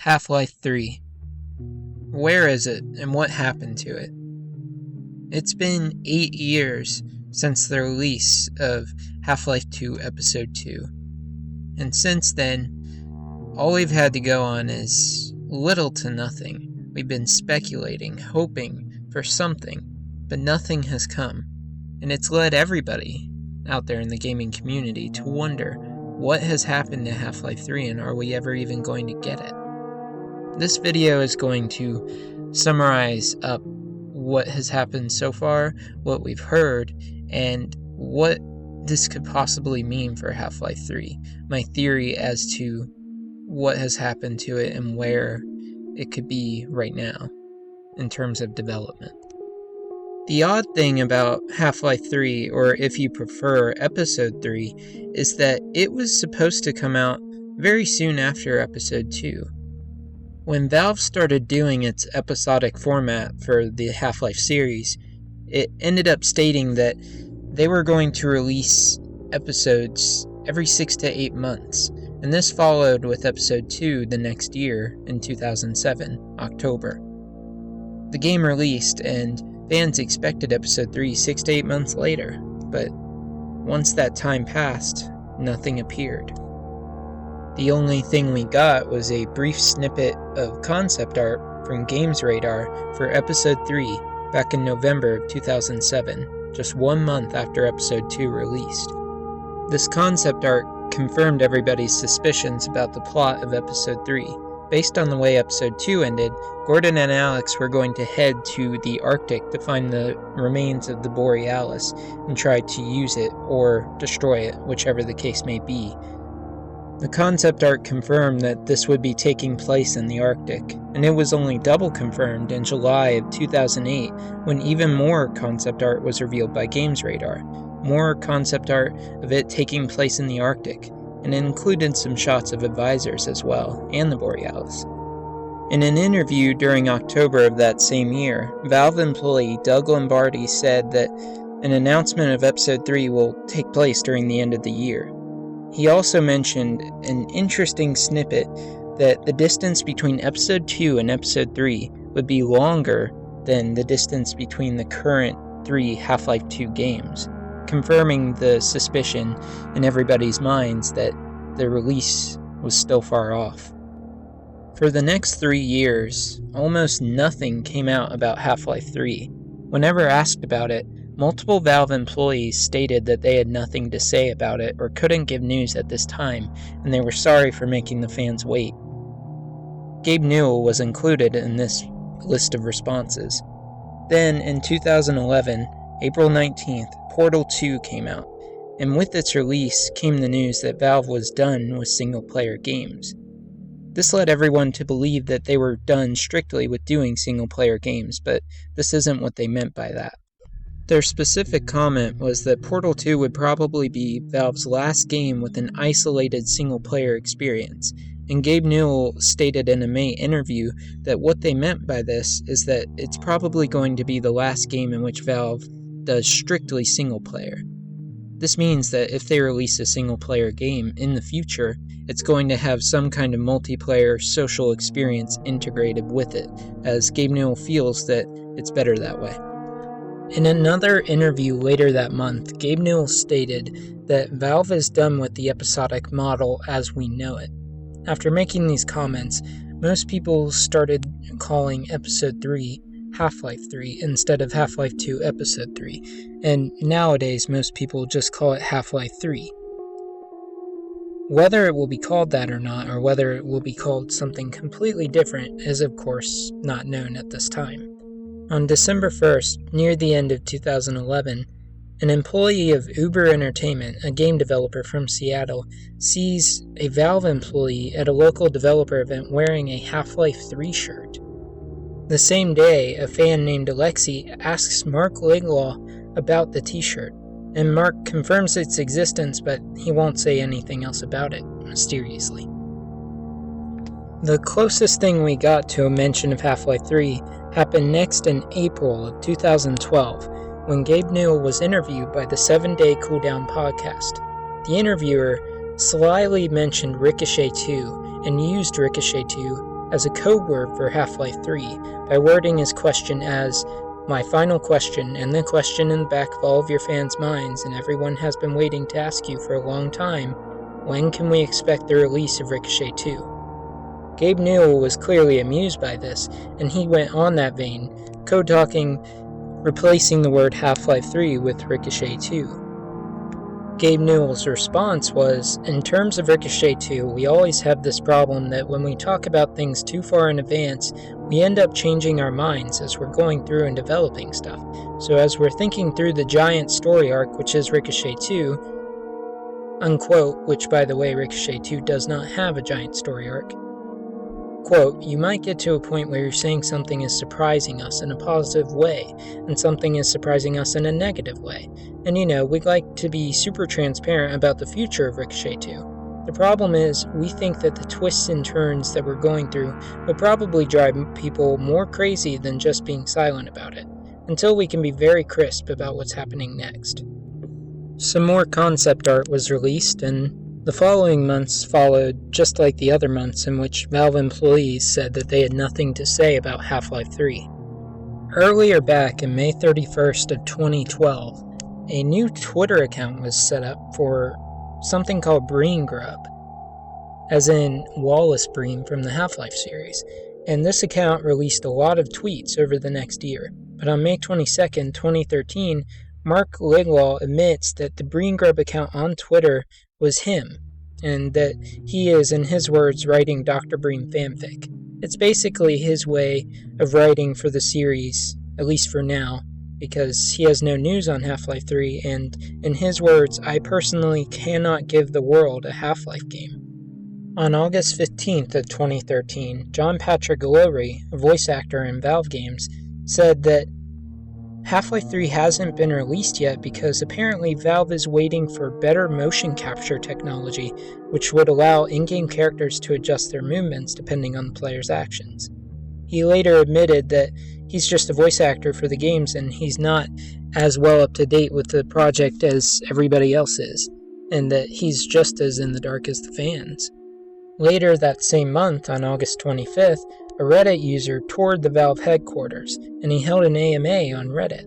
Half-Life 3. Where is it, and what happened to it? It's been 8 years since the release of Half-Life 2 Episode 2. And since then, all we've had to go on is little to nothing. We've been speculating, hoping for something, but nothing has come. And it's led everybody out there in the gaming community to wonder what has happened to Half-Life 3 and are we ever even going to get it? This video is going to summarize up what has happened so far, what we've heard, and what this could possibly mean for Half-Life 3. My theory as to what has happened to it and where it could be right now in terms of development. The odd thing about Half-Life 3, or if you prefer Episode 3, is that it was supposed to come out very soon after Episode 2. When Valve started doing its episodic format for the Half-Life series, it ended up stating that they were going to release episodes every 6 to 8 months, and this followed with Episode 2 the next year in 2007, October. The game released, and fans expected Episode 3 6 to 8 months later, but once that time passed, nothing appeared. The only thing we got was a brief snippet of concept art from Games Radar for Episode 3 back in November of 2007, just 1 month after Episode 2 released. This concept art confirmed everybody's suspicions about the plot of Episode 3. Based on the way Episode 2 ended, Gordon and Alex were going to head to the Arctic to find the remains of the Borealis and try to use it or destroy it, whichever the case may be. The concept art confirmed that this would be taking place in the Arctic, and it was only double confirmed in July of 2008 when even more concept art was revealed by Games Radar. More concept art of it taking place in the Arctic, and it included some shots of advisors as well, and the Borealis. In an interview during October of that same year, Valve employee Doug Lombardi said that an announcement of Episode 3 will take place during the end of the year. He also mentioned an interesting snippet that the distance between Episode 2 and Episode 3 would be longer than the distance between the current 3 Half-Life 2 games, confirming the suspicion in everybody's minds that the release was still far off. For the next 3 years, almost nothing came out about Half-Life 3. Whenever asked about it, multiple Valve employees stated that they had nothing to say about it or couldn't give news at this time, and they were sorry for making the fans wait. Gabe Newell was included in this list of responses. Then, in 2011, April 19th, Portal 2 came out, and with its release came the news that Valve was done with single-player games. This led everyone to believe that they were done strictly with doing single-player games, but this isn't what they meant by that. Their specific comment was that Portal 2 would probably be Valve's last game with an isolated single-player experience, and Gabe Newell stated in a May interview that what they meant by this is that it's probably going to be the last game in which Valve does strictly single-player. This means that if they release a single-player game in the future, it's going to have some kind of multiplayer social experience integrated with it, as Gabe Newell feels that it's better that way. In another interview later that month, Gabe Newell stated that Valve is done with the episodic model as we know it. After making these comments, most people started calling Episode 3 Half-Life 3 instead of Half-Life 2 Episode 3, and nowadays most people just call it Half-Life 3. Whether it will be called that or not, or whether it will be called something completely different, is of course not known at this time. On December 1st, near the end of 2011, an employee of Uber Entertainment, a game developer from Seattle, sees a Valve employee at a local developer event wearing a Half-Life 3 shirt. The same day, a fan named Alexi asks Mark Liglaw about the t-shirt, and Mark confirms its existence, but he won't say anything else about it, mysteriously. The closest thing we got to a mention of Half-Life 3 happened next in April of 2012, when Gabe Newell was interviewed by the 7 Day Cooldown podcast. The interviewer slyly mentioned Ricochet 2 and used Ricochet 2 as a code word for Half-Life 3 by wording his question as, "My final question, and the question in the back of all of your fans' minds, and everyone has been waiting to ask you for a long time, when can we expect the release of Ricochet 2? Gabe Newell was clearly amused by this, and he went on that vein, code-talking, replacing the word Half-Life 3 with Ricochet 2. Gabe Newell's response was, "In terms of Ricochet 2, we always have this problem that when we talk about things too far in advance, we end up changing our minds as we're going through and developing stuff. So as we're thinking through the giant story arc, which is Ricochet 2, unquote, which by the way, Ricochet 2 does not have a giant story arc, quote, you might get to a point where you're saying something is surprising us in a positive way, and something is surprising us in a negative way. And we'd like to be super transparent about the future of Ricochet 2. The problem is, we think that the twists and turns that we're going through would probably drive people more crazy than just being silent about it, until we can be very crisp about what's happening next." Some more concept art was released, and the following months followed just like the other months in which Valve employees said that they had nothing to say about Half-Life 3. Earlier back in May 31st of 2012, a new Twitter account was set up for something called Bream Grub, as in Wallace Bream from the Half-Life series, and this account released a lot of tweets over the next year. But on May 22nd, 2013, Mark Liglaw admits that the Bream Grub account on Twitter was him, and that he is, in his words, writing Dr. Bream fanfic. It's basically his way of writing for the series, at least for now, because he has no news on Half-Life 3, and in his words, I personally cannot give the world a Half-Life game. On August 15th of 2013, John Patrick Lowry, a voice actor in Valve games, said that Half-Life 3 hasn't been released yet because apparently Valve is waiting for better motion capture technology, which would allow in-game characters to adjust their movements depending on the player's actions. He later admitted that he's just a voice actor for the games and he's not as well up to date with the project as everybody else is, and that he's just as in the dark as the fans. Later that same month, on August 25th, a Reddit user toured the Valve headquarters, and he held an AMA on Reddit.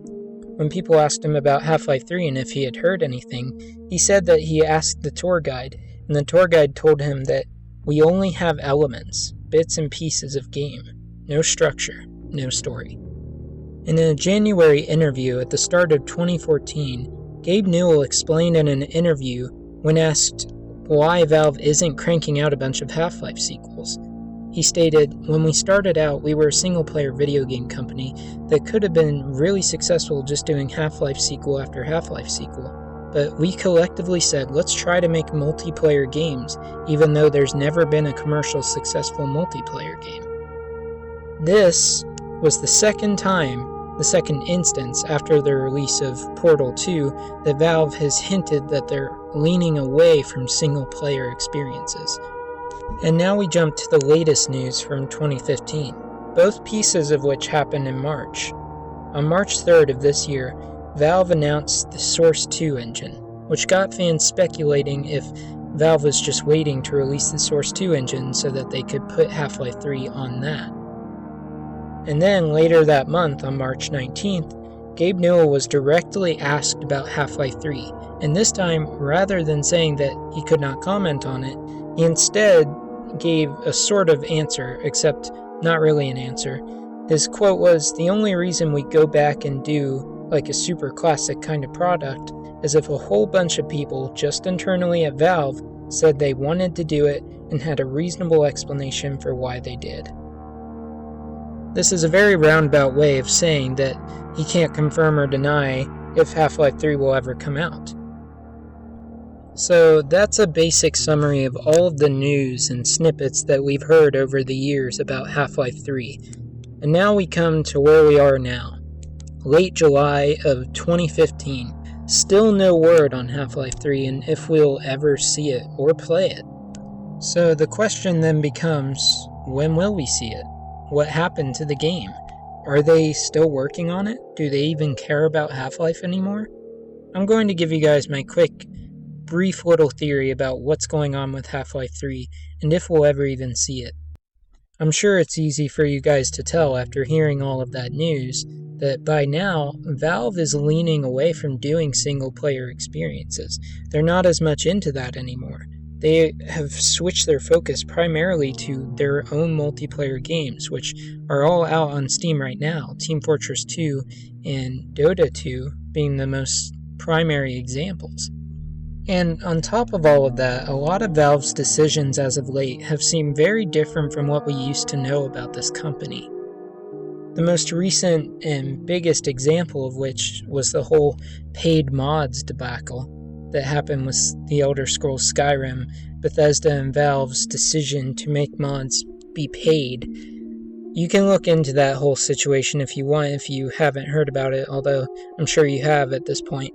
When people asked him about Half-Life 3 and if he had heard anything, he said that he asked the tour guide, and the tour guide told him that we only have elements, bits and pieces of game, no structure, no story. In a January interview at the start of 2014, Gabe Newell explained in an interview when asked why Valve isn't cranking out a bunch of Half-Life sequels. He stated, "When we started out, we were a single-player video game company that could have been really successful just doing Half-Life sequel after Half-Life sequel. But we collectively said, let's try to make multiplayer games, even though there's never been a commercial successful multiplayer game." This was the second instance after the release of Portal 2 that Valve has hinted that they're leaning away from single-player experiences. And now we jump to the latest news from 2015, both pieces of which happened in March. On March 3rd of this year, Valve announced the Source 2 engine, which got fans speculating if Valve was just waiting to release the Source 2 engine so that they could put Half-Life 3 on that. And then later that month, on March 19th, Gabe Newell was directly asked about Half-Life 3, and this time, rather than saying that he could not comment on it, he instead gave a sort of answer, except not really an answer. His quote was, "The only reason we go back and do like a super classic kind of product is if a whole bunch of people just internally at Valve said they wanted to do it and had a reasonable explanation for why they did." This is a very roundabout way of saying that he can't confirm or deny if Half-Life 3 will ever come out. So that's a basic summary of all of the news and snippets that we've heard over the years about Half-Life 3. And now we come to where we are now. Late July of 2015. Still no word on Half-Life 3 and if we'll ever see it or play it. So the question then becomes, when will we see it? What happened to the game? Are they still working on it? Do they even care about Half-Life anymore? I'm going to give you guys my quick, brief little theory about what's going on with Half-Life 3 and if we'll ever even see it. I'm sure it's easy for you guys to tell after hearing all of that news that by now, Valve is leaning away from doing single-player experiences. They're not as much into that anymore. They have switched their focus primarily to their own multiplayer games, which are all out on Steam right now, Team Fortress 2 and Dota 2 being the most primary examples. And on top of all of that, a lot of Valve's decisions as of late have seemed very different from what we used to know about this company. The most recent and biggest example of which was the whole paid mods debacle that happened with the Elder Scrolls Skyrim, Bethesda and Valve's decision to make mods be paid. You can look into that whole situation if you want, if you haven't heard about it, although I'm sure you have at this point.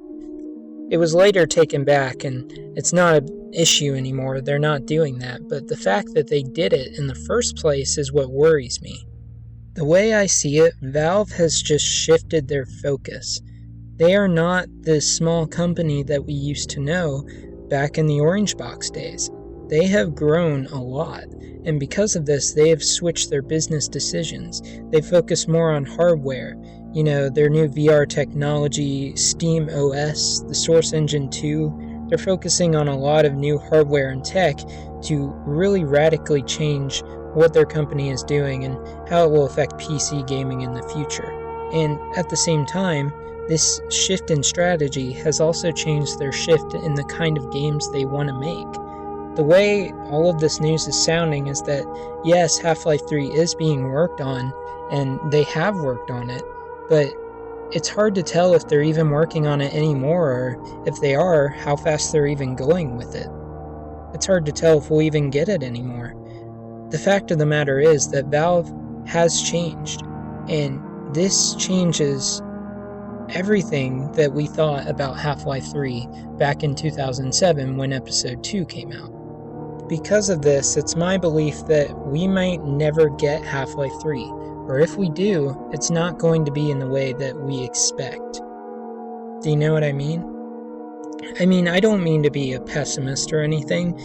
It was later taken back, and it's not an issue anymore. They're not doing that, but the fact that they did it in the first place is what worries me. The way I see it, Valve has just shifted their focus. They are not the small company that we used to know back in the Orange Box days. They have grown a lot, and because of this, they have switched their business decisions. They focus more on hardware. Their new VR technology, Steam OS, the Source Engine 2, they're focusing on a lot of new hardware and tech to really radically change what their company is doing and how it will affect PC gaming in the future. And at the same time, this shift in strategy has also changed their shift in the kind of games they want to make. The way all of this news is sounding is that, yes, Half-Life 3 is being worked on, and they have worked on it, but it's hard to tell if they're even working on it anymore, or if they are, how fast they're even going with it. It's hard to tell if we'll even get it anymore. The fact of the matter is that Valve has changed, and this changes everything that we thought about Half-Life 3 back in 2007 when Episode 2 came out. Because of this, it's my belief that we might never get Half-Life 3, or if we do, it's not going to be in the way that we expect. Do you know what I mean? I don't mean to be a pessimist or anything.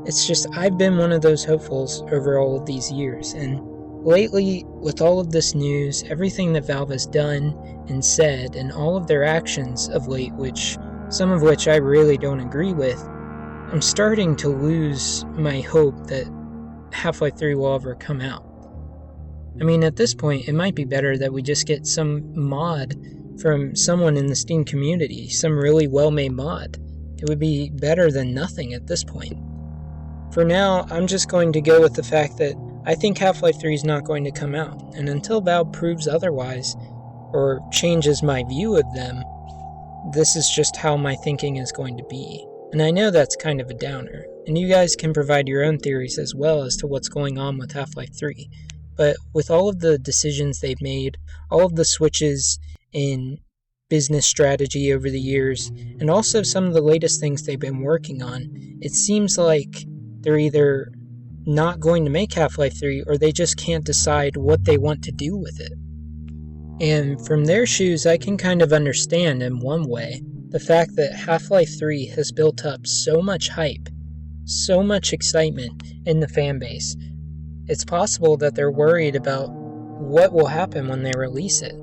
It's just I've been one of those hopefuls over all of these years, and lately, with all of this news, everything that Valve has done and said, and all of their actions of late, some of which I really don't agree with, I'm starting to lose my hope that Half-Life 3 will ever come out. At this point, it might be better that we just get some mod from someone in the Steam community, some really well-made mod. It would be better than nothing at this point. For now, I'm just going to go with the fact that I think Half-Life 3 is not going to come out, and until Valve proves otherwise, or changes my view of them, this is just how my thinking is going to be. And I know that's kind of a downer, and you guys can provide your own theories as well as to what's going on with Half-Life 3. But with all of the decisions they've made, all of the switches in business strategy over the years, and also some of the latest things they've been working on, it seems like they're either not going to make Half-Life 3 or they just can't decide what they want to do with it. And from their shoes, I can kind of understand in one way the fact that Half-Life 3 has built up so much hype, so much excitement in the fan base. It's possible that they're worried about what will happen when they release it.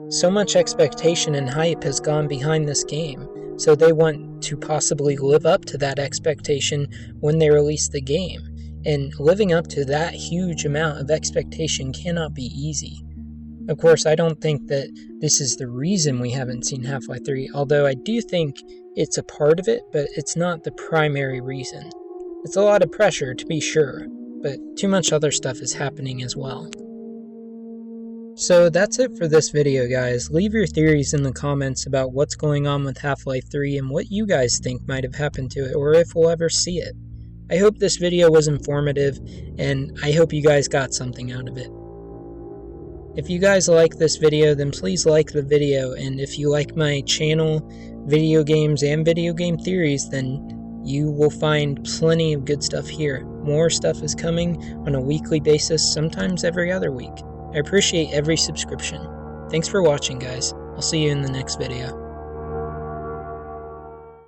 So much expectation and hype has gone behind this game, so they want to possibly live up to that expectation when they release the game. And living up to that huge amount of expectation cannot be easy. Of course, I don't think that this is the reason we haven't seen Half-Life 3, although I do think it's a part of it, but it's not the primary reason. It's a lot of pressure, to be sure, but too much other stuff is happening as well. So that's it for this video, guys. Leave your theories in the comments about what's going on with Half-Life 3 and what you guys think might have happened to it, or if we'll ever see it. I hope this video was informative, and I hope you guys got something out of it. If you guys like this video, then please like the video, and if you like my channel, video games, and video game theories, then you will find plenty of good stuff here. More stuff is coming on a weekly basis, sometimes every other week. I appreciate every subscription. Thanks for watching, guys. I'll see you in the next video.